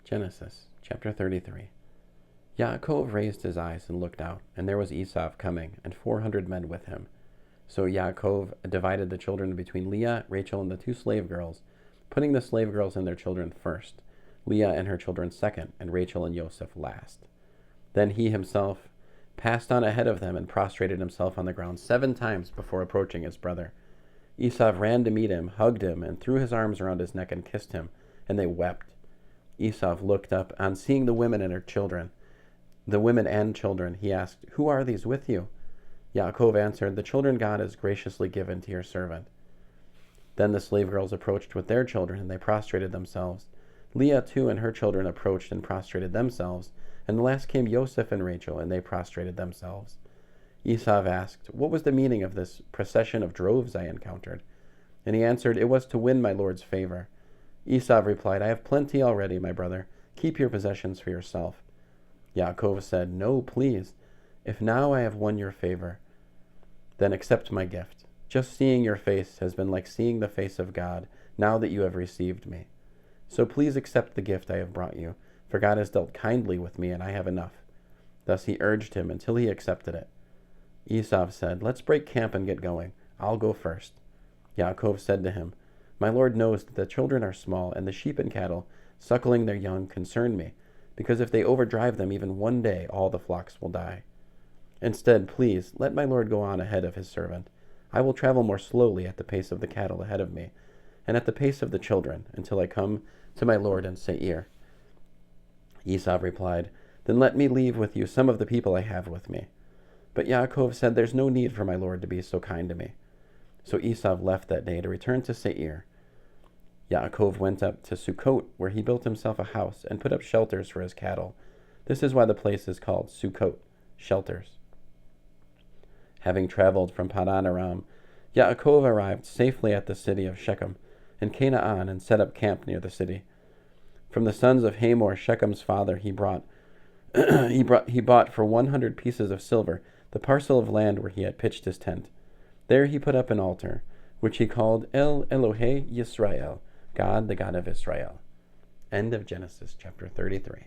Genesis chapter 33. Yaakov raised his eyes and looked out, and there was Esav coming, and 400 men with him. So Yaakov divided the children between Leah, Rachel, and the 2 slave girls, putting the slave girls and their children first, Leah and her children second, and Rachel and Yosef last. Then he himself passed on ahead of them and prostrated himself on the ground 7 times before approaching his brother. Esav ran to meet him, hugged him, and threw his arms around his neck and kissed him, and they wept. Esav looked up, on seeing the women and children, he asked, "Who are these with you?" Yaakov answered, "The children God has graciously given to your servant." Then the slave girls approached with their children, and they prostrated themselves. Leah too and her children approached and prostrated themselves, and last came Yosef and Rachel, and they prostrated themselves. Esav asked, "What was the meaning of this procession of droves I encountered?" And he answered, "It was to win my lord's favor." Esav replied, "I have plenty already, my brother. Keep your possessions for yourself." Yaakov said, "No, please. If now I have won your favor, then accept my gift. Just seeing your face has been like seeing the face of God, now that you have received me. So please accept the gift I have brought you, for God has dealt kindly with me, and I have enough." Thus he urged him until he accepted it. Esav said, "Let's break camp and get going. I'll go first." Yaakov said to him, "My lord knows that the children are small, and the sheep and cattle, suckling their young, concern me, because if they overdrive them even one day, all the flocks will die. Instead, please, let my lord go on ahead of his servant. I will travel more slowly at the pace of the cattle ahead of me, and at the pace of the children, until I come to my lord in Seir." Esav replied, "Then let me leave with you some of the people I have with me." But Yaakov said, "There's no need for my lord to be so kind to me." So Esav left that day to return to Seir. Yaakov went up to Sukkot, where he built himself a house and put up shelters for his cattle. This is why the place is called Sukkot, shelters. Having traveled from Padan Aram, Yaakov arrived safely at the city of Shechem in Canaan and set up camp near the city. From the sons of Hamor, Shechem's father, he bought for 100 pieces of silver the parcel of land where he had pitched his tent. There he put up an altar, which he called El Elohei Yisrael, God, the God of Israel. End of Genesis chapter 33.